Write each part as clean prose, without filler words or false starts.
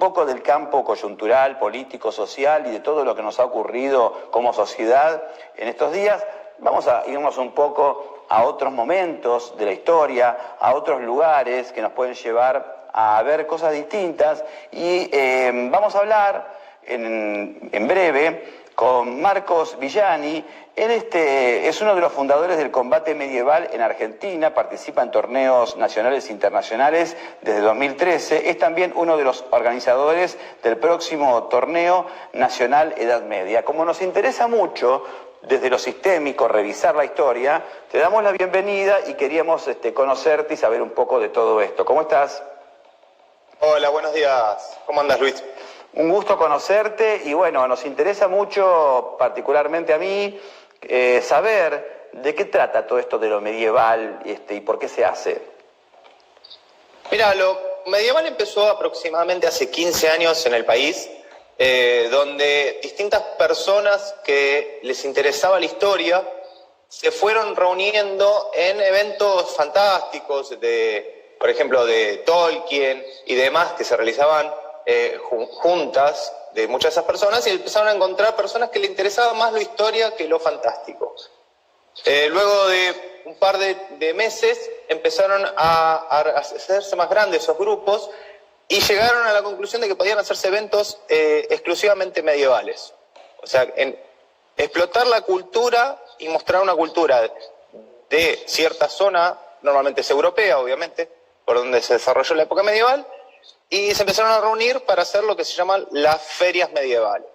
poco del campo coyuntural, político, social y de todo lo que nos ha ocurrido como sociedad en estos días, vamos a irnos un poco a otros momentos de la historia, a otros lugares que nos pueden llevar a ver cosas distintas y vamos a hablar en breve con Marcos Villani. Él es uno de los fundadores del combate medieval en Argentina, participa en torneos nacionales e internacionales desde 2013, es también uno de los organizadores del próximo torneo nacional Edad Media. Como nos interesa mucho desde lo sistémico revisar la historia, te damos la bienvenida y queríamos conocerte y saber un poco de todo esto. ¿Cómo estás? Hola, buenos días. ¿Cómo andas, Luis? Un gusto conocerte y bueno, nos interesa mucho, particularmente a mí, saber de qué trata todo esto de lo medieval y por qué se hace. Mira, lo medieval empezó aproximadamente hace 15 años en el país, donde distintas personas que les interesaba la historia se fueron reuniendo en eventos fantásticos, por ejemplo, de Tolkien y demás, que se realizaban juntas de muchas de esas personas, y empezaron a encontrar personas que le interesaba más la historia que lo fantástico. Luego de un par de meses empezaron a hacerse más grandes esos grupos y llegaron a la conclusión de que podían hacerse eventos exclusivamente medievales. O sea, explotar la cultura y mostrar una cultura de cierta zona, normalmente es europea, obviamente, por donde se desarrolló la época medieval, y se empezaron a reunir para hacer lo que se llaman las ferias medievales.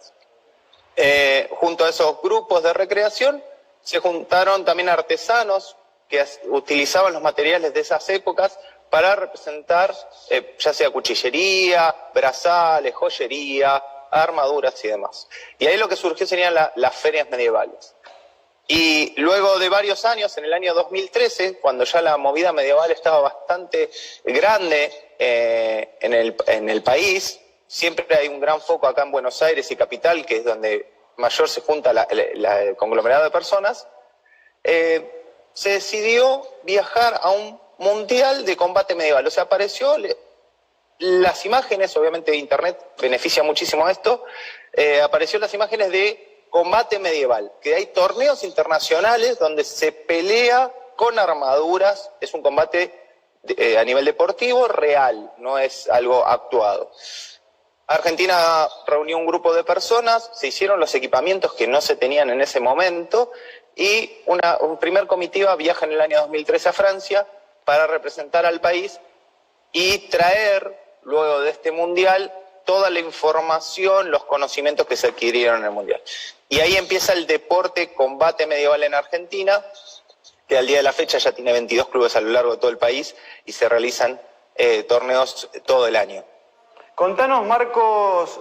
Junto a esos grupos de recreación se juntaron también artesanos que utilizaban los materiales de esas épocas para representar ya sea cuchillería, brazales, joyería, armaduras y demás. Y ahí lo que surgió serían las ferias medievales. Y luego de varios años, en el año 2013, cuando ya la movida medieval estaba bastante grande en el país, siempre hay un gran foco acá en Buenos Aires y Capital, que es donde mayor se junta el conglomerado de personas, se decidió viajar a un mundial de combate medieval. O sea, apareció las imágenes, obviamente Internet beneficia muchísimo a esto, apareció las imágenes de combate medieval, que hay torneos internacionales donde se pelea con armaduras, es un combate a nivel deportivo real, no es algo actuado. Argentina reunió un grupo de personas, se hicieron los equipamientos que no se tenían en ese momento y un primer comitiva viaja en el año 2013 a Francia para representar al país y traer, luego de este mundial, toda la información, los conocimientos que se adquirieron en el mundial. Y ahí empieza el deporte combate medieval en Argentina, que al día de la fecha ya tiene 22 clubes a lo largo de todo el país y se realizan torneos todo el año. Contanos, Marcos,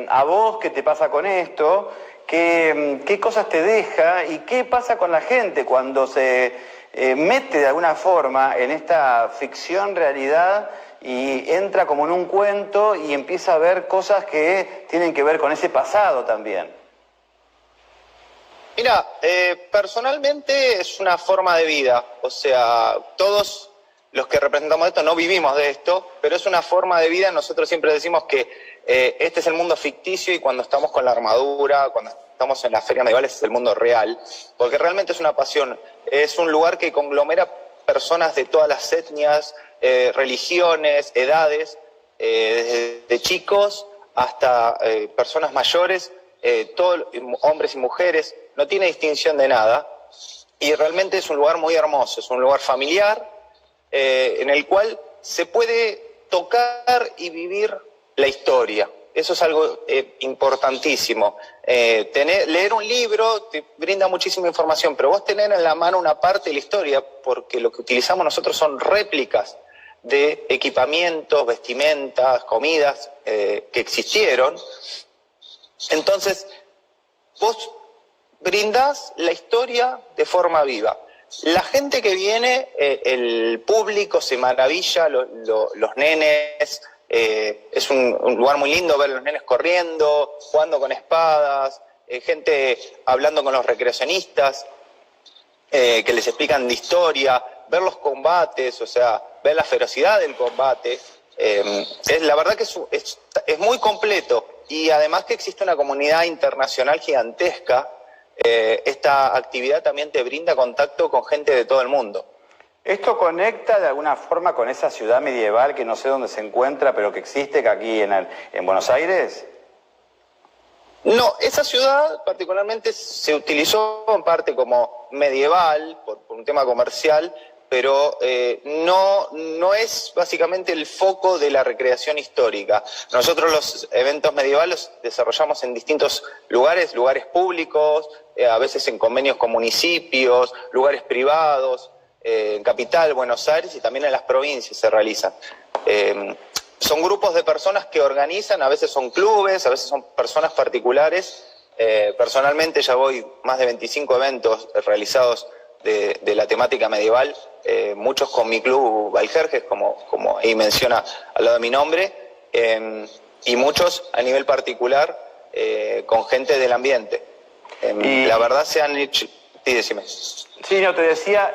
a vos qué te pasa con esto, qué cosas te deja y qué pasa con la gente cuando se mete de alguna forma en esta ficción realidad y entra como en un cuento y empieza a ver cosas que tienen que ver con ese pasado también. Mira, personalmente es una forma de vida, o sea, todos los que representamos esto no vivimos de esto, pero es una forma de vida. Nosotros siempre decimos que este es el mundo ficticio y cuando estamos con la armadura, cuando estamos en las ferias medievales es el mundo real, porque realmente es una pasión, es un lugar que conglomera personas de todas las etnias, religiones, edades, desde chicos hasta personas mayores, todos, hombres y mujeres, no tiene distinción de nada y realmente es un lugar muy hermoso, es un lugar familiar en el cual se puede tocar y vivir la historia. Eso es algo importantísimo. Leer un libro te brinda muchísima información, pero vos tener en la mano una parte de la historia, porque lo que utilizamos nosotros son réplicas de equipamientos, vestimentas, comidas que existieron. Entonces, vos brindás la historia de forma viva. La gente que viene, el público se maravilla, los nenes, es un lugar muy lindo ver los nenes corriendo, jugando con espadas, gente hablando con los recreacionistas, que les explican de historia, ver los combates, o sea, ver la ferocidad del combate. La verdad que es muy completo, y además que existe una comunidad internacional gigantesca. Esta actividad también te brinda contacto con gente de todo el mundo. ¿Esto conecta de alguna forma con esa ciudad medieval que no sé dónde se encuentra, pero que existe que aquí en Buenos Aires? No, esa ciudad particularmente se utilizó en parte como medieval, por un tema comercial, pero no es básicamente el foco de la recreación histórica. Nosotros los eventos medievales desarrollamos en distintos lugares públicos, a veces en convenios con municipios, lugares privados, en Capital, Buenos Aires, y también en las provincias se realizan. Son grupos de personas que organizan, a veces son clubes, a veces son personas particulares. Personalmente ya voy más de 25 eventos realizados de la temática medieval, muchos con mi club Valjerjes, como ahí menciona al lado de mi nombre, y muchos a nivel particular con gente del ambiente. La verdad se han hecho... Sí, decime. Sí, no, te decía,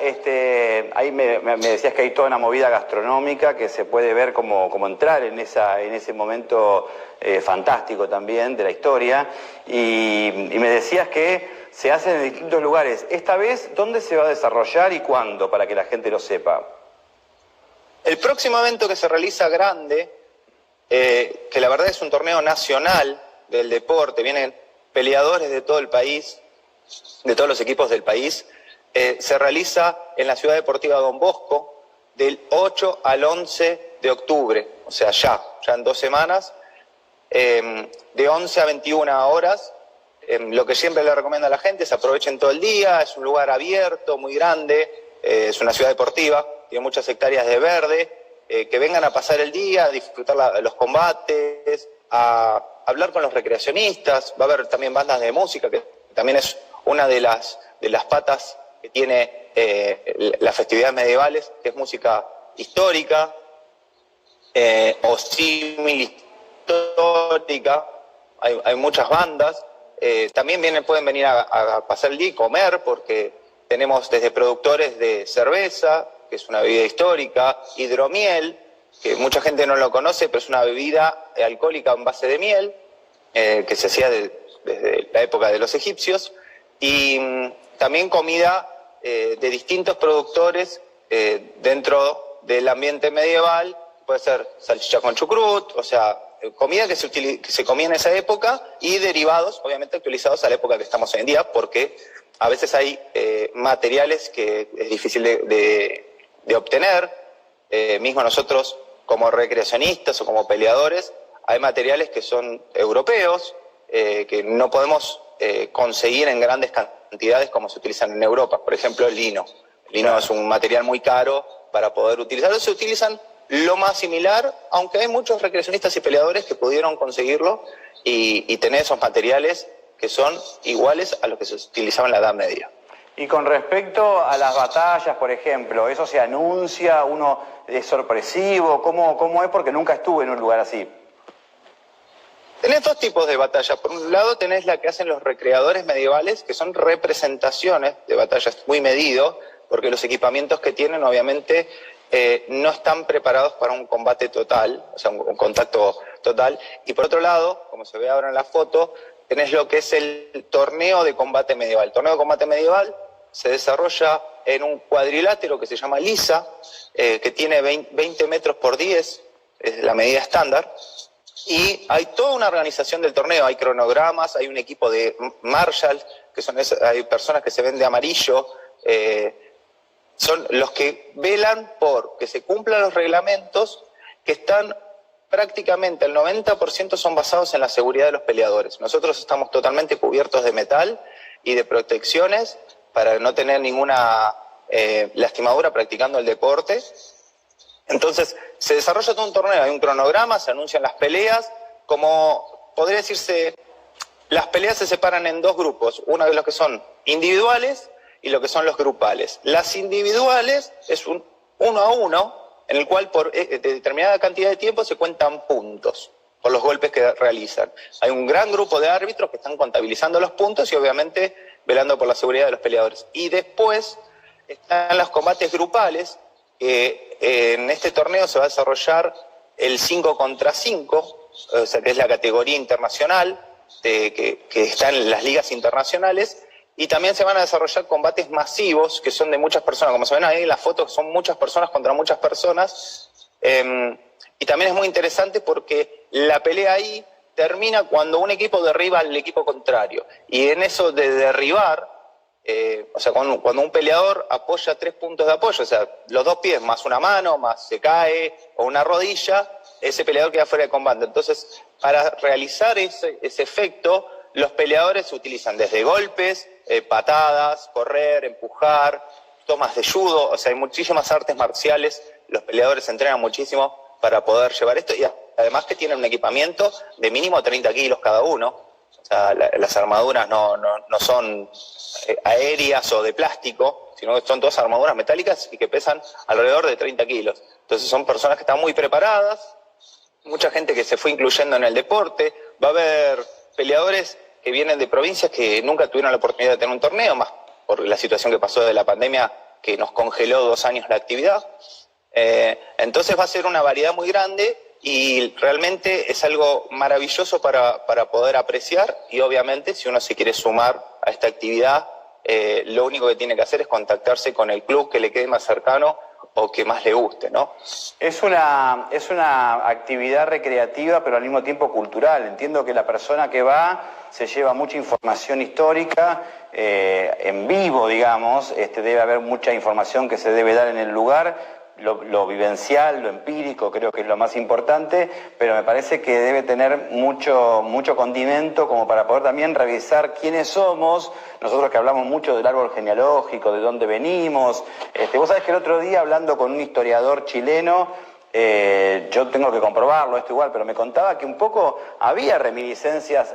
ahí me decías que hay toda una movida gastronómica que se puede ver como entrar en ese momento fantástico también de la historia, y me decías que se hacen en distintos lugares. Esta vez, ¿dónde se va a desarrollar y cuándo, para que la gente lo sepa? El próximo evento que se realiza grande, que la verdad es un torneo nacional del deporte, vienen peleadores de todo el país, de todos los equipos del país, se realiza en la Ciudad Deportiva Don Bosco del 8 al 11 de octubre, o sea, ya en 2 semanas, de 11 a 21 horas. Lo que siempre le recomiendo a la gente es aprovechen todo el día, es un lugar abierto, muy grande, es una ciudad deportiva, tiene muchas hectáreas de verde, que vengan a pasar el día, a disfrutar los combates, a hablar con los recreacionistas. Va a haber también bandas de música, que también es una de las patas que tiene las festividades medievales, que es música histórica o simil histórica. Hay muchas bandas. También pueden venir a pasar el día y comer, porque tenemos desde productores de cerveza, que es una bebida histórica, hidromiel, que mucha gente no lo conoce, pero es una bebida alcohólica en base de miel, que se hacía desde la época de los egipcios, y también comida de distintos productores dentro del ambiente medieval. Puede ser salchicha con chucrut, o sea, comida que se comía en esa época, y derivados, obviamente, actualizados a la época que estamos hoy en día, porque a veces hay materiales que es difícil de obtener. Mismo nosotros, como recreacionistas o como peleadores, hay materiales que son europeos, que no podemos conseguir en grandes cantidades como se utilizan en Europa. Por ejemplo, el lino. El lino es un material muy caro para poder utilizarlo. Se utilizan lo más similar, aunque hay muchos recreacionistas y peleadores que pudieron conseguirlo y tener esos materiales que son iguales a los que se utilizaban en la Edad Media. Y con respecto a las batallas, por ejemplo, ¿eso se anuncia? ¿Uno es sorpresivo? ¿Cómo es? Porque nunca estuve en un lugar así. Tenés 2 tipos de batallas. Por un lado tenés la que hacen los recreadores medievales, que son representaciones de batallas muy medido, porque los equipamientos que tienen obviamente no están preparados para un combate total, o sea, un contacto total. Y por otro lado, como se ve ahora en la foto, tenés lo que es el torneo de combate medieval. El torneo de combate medieval se desarrolla en un cuadrilátero que se llama lisa, que tiene 20 metros por 10, es la medida estándar. Y hay toda una organización del torneo, hay cronogramas, hay un equipo de Marshall, hay personas que se ven de amarillo, son los que velan por que se cumplan los reglamentos, que están prácticamente el 90% son basados en la seguridad de los peleadores. Nosotros estamos totalmente cubiertos de metal y de protecciones para no tener ninguna lastimadura practicando el deporte. Entonces, se desarrolla todo un torneo, hay un cronograma, se anuncian las peleas. Como podría decirse, las peleas se separan en 2 grupos, uno de los que son individuales y lo que son los grupales. Las individuales es un 1 a 1, en el cual por determinada cantidad de tiempo se cuentan puntos por los golpes que realizan. Hay un gran grupo de árbitros que están contabilizando los puntos y obviamente velando por la seguridad de los peleadores. Y después están los combates grupales, que en este torneo se va a desarrollar el 5 contra 5, o sea, que es la categoría internacional que está en las ligas internacionales, y también se van a desarrollar combates masivos, que son de muchas personas, como se ven ahí en las fotos, son muchas personas contra muchas personas, y también es muy interesante porque la pelea ahí termina cuando un equipo derriba al equipo contrario, y en eso de derribar, o sea, cuando un peleador apoya 3 puntos de apoyo, o sea, los 2 pies más una mano, más se cae, o una rodilla, ese peleador queda fuera de combate. Entonces, para realizar ese efecto, los peleadores utilizan desde golpes, patadas, correr, empujar, tomas de judo, o sea, hay muchísimas artes marciales, los peleadores se entrenan muchísimo para poder llevar esto, y además que tienen un equipamiento de mínimo 30 kilos cada uno. O sea, las armaduras no son aéreas o de plástico, sino que son todas armaduras metálicas y que pesan alrededor de 30 kilos. Entonces son personas que están muy preparadas, mucha gente que se fue incluyendo en el deporte. Va a haber peleadores que vienen de provincias que nunca tuvieron la oportunidad de tener un torneo, más por la situación que pasó de la pandemia, que nos congeló 2 años la actividad. Entonces va a ser una variedad muy grande, y realmente es algo maravilloso para poder apreciar, y obviamente si uno se quiere sumar a esta actividad, lo único que tiene que hacer es contactarse con el club que le quede más cercano o que más le guste, ¿no? Es una actividad recreativa, pero al mismo tiempo cultural. Entiendo que la persona que va se lleva mucha información histórica, en vivo, digamos, debe haber mucha información que se debe dar en el lugar. Lo vivencial, lo empírico, creo que es lo más importante, pero me parece que debe tener mucho condimento como para poder también revisar quiénes somos, nosotros que hablamos mucho del árbol genealógico, de dónde venimos. Vos sabés que el otro día, hablando con un historiador chileno, yo tengo que comprobarlo esto igual, pero me contaba que un poco había reminiscencias,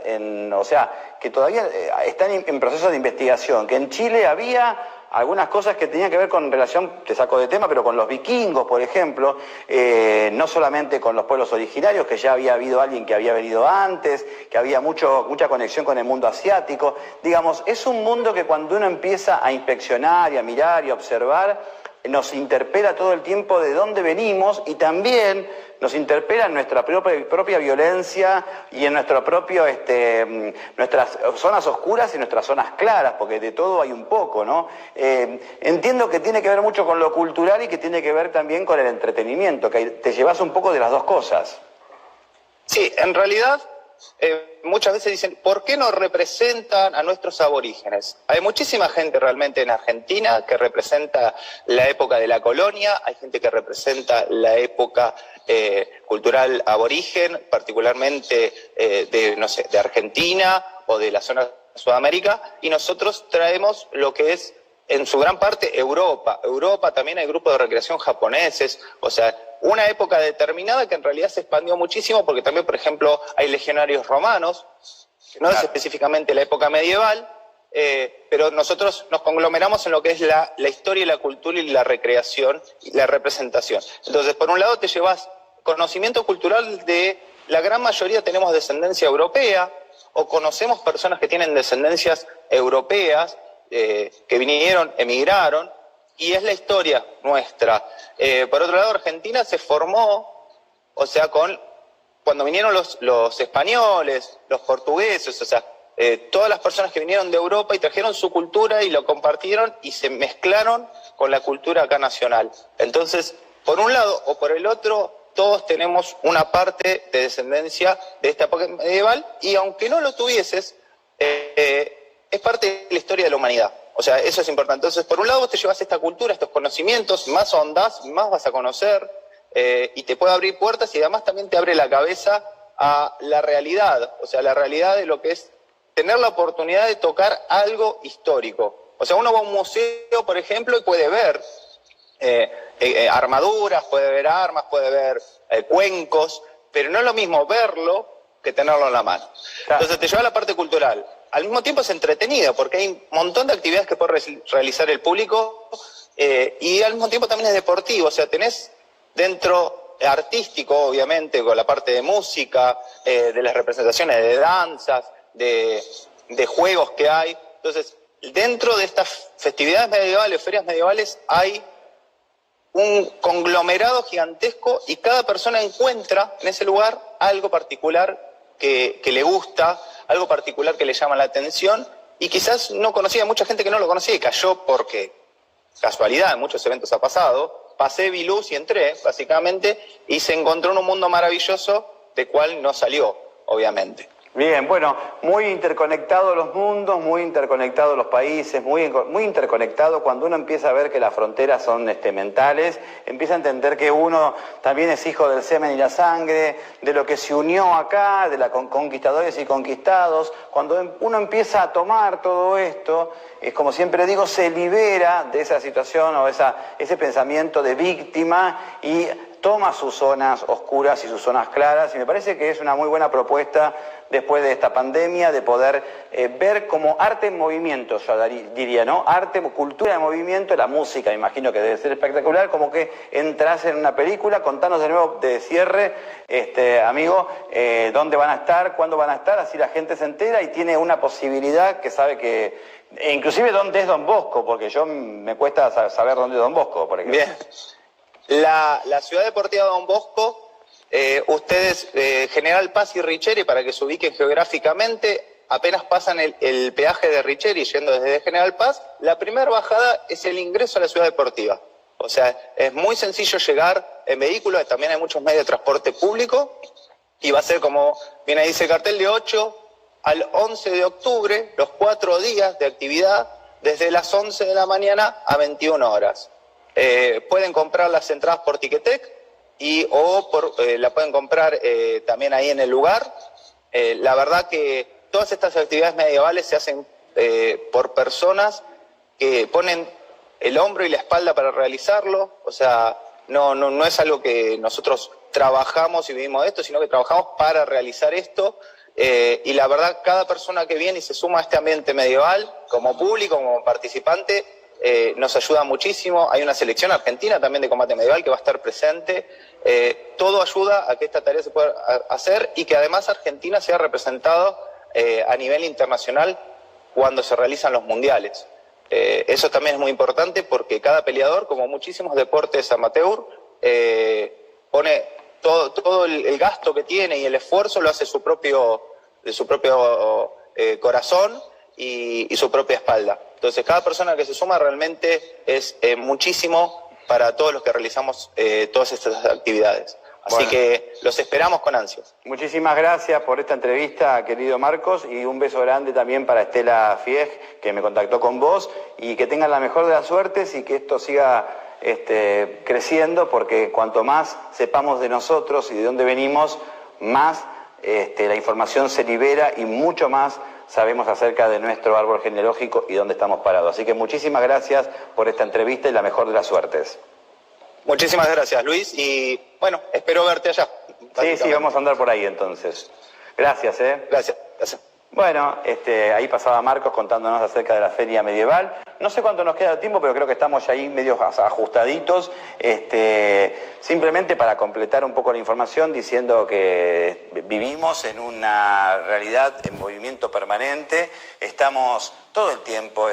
o sea, que todavía están en proceso de investigación, que en Chile había algunas cosas que tenían que ver con relación, te saco de tema, pero con los vikingos, por ejemplo, no solamente con los pueblos originarios, que ya había habido alguien que había venido antes, que había mucha conexión con el mundo asiático. Digamos, es un mundo que cuando uno empieza a inspeccionar y a mirar y a observar, nos interpela todo el tiempo de dónde venimos, y también nos interpela en nuestra propia violencia y en nuestras zonas oscuras y nuestras zonas claras, porque de todo hay un poco, ¿no? Entiendo que tiene que ver mucho con lo cultural y que tiene que ver también con el entretenimiento, que te llevas un poco de las dos cosas. Sí, en realidad muchas veces dicen, ¿por qué no representan a nuestros aborígenes? Hay muchísima gente realmente en Argentina que representa la época de la colonia, hay gente que representa la época cultural aborigen, particularmente de Argentina o de la zona de Sudamérica, y nosotros traemos lo que es en su gran parte Europa. Europa también hay grupos de recreación japoneses, o sea, una época determinada que en realidad se expandió muchísimo, porque también, por ejemplo, hay legionarios romanos, que no es específicamente la época medieval, pero nosotros nos conglomeramos en lo que es la historia y la cultura y la recreación y la representación. Entonces, por un lado te llevas conocimiento cultural de la gran mayoría tenemos descendencia europea, o conocemos personas que tienen descendencias europeas, que vinieron, emigraron, y es la historia nuestra. Por otro lado, Argentina se formó, o sea, cuando vinieron los españoles, los portugueses, o sea, todas las personas que vinieron de Europa y trajeron su cultura y lo compartieron y se mezclaron con la cultura acá nacional. Entonces, por un lado o por el otro, todos tenemos una parte de descendencia de esta época medieval, y aunque no lo tuvieses, es parte de la historia de la humanidad. O sea, eso es importante. Entonces, por un lado, vos te llevas esta cultura, estos conocimientos, más ahondás, más vas a conocer, y te puede abrir puertas, y además también te abre la cabeza a la realidad, o sea, la realidad de lo que es tener la oportunidad de tocar algo histórico. O sea, uno va a un museo, por ejemplo, y puede ver armaduras, puede ver armas, puede ver cuencos, pero no es lo mismo verlo que tenerlo en la mano. Claro. Entonces te lleva a la parte cultural. Al mismo tiempo es entretenida, porque hay un montón de actividades que puede realizar el público, y al mismo tiempo también es deportivo. O sea, tenés dentro artístico, obviamente, con la parte de música, de las representaciones de danzas, de juegos que hay. Entonces, dentro de estas festividades medievales, ferias medievales, hay un conglomerado gigantesco y cada persona encuentra en ese lugar algo particular que le gusta, algo particular que le llama la atención y quizás no conocía, mucha gente que no lo conocía y cayó porque casualidad, en muchos eventos ha pasado, pasé, vi luz y entré básicamente y se encontró en un mundo maravilloso de cual no salió, obviamente. Bien, bueno, muy interconectados los mundos, muy interconectados los países, muy interconectado cuando uno empieza a ver que las fronteras son mentales, empieza a entender que uno también es hijo del semen y la sangre, de lo que se unió acá, de la conquistadores y conquistados. Cuando uno empieza a tomar todo esto, es como siempre digo, se libera de esa situación o ese pensamiento de víctima y toma sus zonas oscuras y sus zonas claras, y me parece que es una muy buena propuesta después de esta pandemia de poder ver como arte en movimiento, yo diría, ¿no? Arte, cultura de movimiento, la música, me imagino que debe ser espectacular, como que entras en una película. Contanos de nuevo de cierre, amigo, dónde van a estar, cuándo van a estar, así la gente se entera y tiene una posibilidad que sabe que, e inclusive dónde es Don Bosco, porque yo me cuesta saber dónde es Don Bosco, por ejemplo. Bien. La Ciudad Deportiva Don Bosco, ustedes, General Paz y Richeri, para que se ubiquen geográficamente, apenas pasan el peaje de Richeri yendo desde General Paz, la primera bajada es el ingreso a la Ciudad Deportiva. O sea, es muy sencillo llegar en vehículo, también hay muchos medios de transporte público, y va a ser, como bien ahí dice el cartel, de 8 al 11 de octubre, los 4 días de actividad, desde las 11 de la mañana a 21 horas. Pueden comprar las entradas por Ticketek la pueden comprar también ahí en el lugar. La verdad que todas estas actividades medievales se hacen por personas que ponen el hombro y la espalda para realizarlo. O sea, no es algo que nosotros trabajamos y vivimos de esto, sino que trabajamos para realizar esto. Y la verdad, cada persona que viene y se suma a este ambiente medieval, como público, como participante, nos ayuda muchísimo. Hay una selección argentina también de combate medieval que va a estar presente. Todo ayuda a que esta tarea se pueda hacer y que además Argentina sea representado a nivel internacional cuando se realizan los mundiales. Eso también es muy importante porque cada peleador, como muchísimos deportes amateur, pone todo el gasto que tiene y el esfuerzo lo hace de su propio corazón y su propia espalda. Entonces, cada persona que se suma realmente es muchísimo para todos los que realizamos todas estas actividades. Así que los esperamos con ansias. Muchísimas gracias por esta entrevista, querido Marcos, y un beso grande también para Estela Fieg, que me contactó con vos, y que tengan la mejor de las suertes y que esto siga creciendo, porque cuanto más sepamos de nosotros y de dónde venimos, más la información se libera y mucho más sabemos acerca de nuestro árbol genealógico y dónde estamos parados. Así que muchísimas gracias por esta entrevista y la mejor de las suertes. Muchísimas gracias, Luis, y bueno, espero verte allá. Sí, vamos a andar por ahí entonces. Gracias, Gracias. Bueno, ahí pasaba Marcos contándonos acerca de la feria medieval. No sé cuánto nos queda de tiempo, pero creo que estamos ya ahí medio ajustaditos. Simplemente para completar un poco la información, diciendo que vivimos en una realidad en movimiento permanente. Estamos todo el tiempo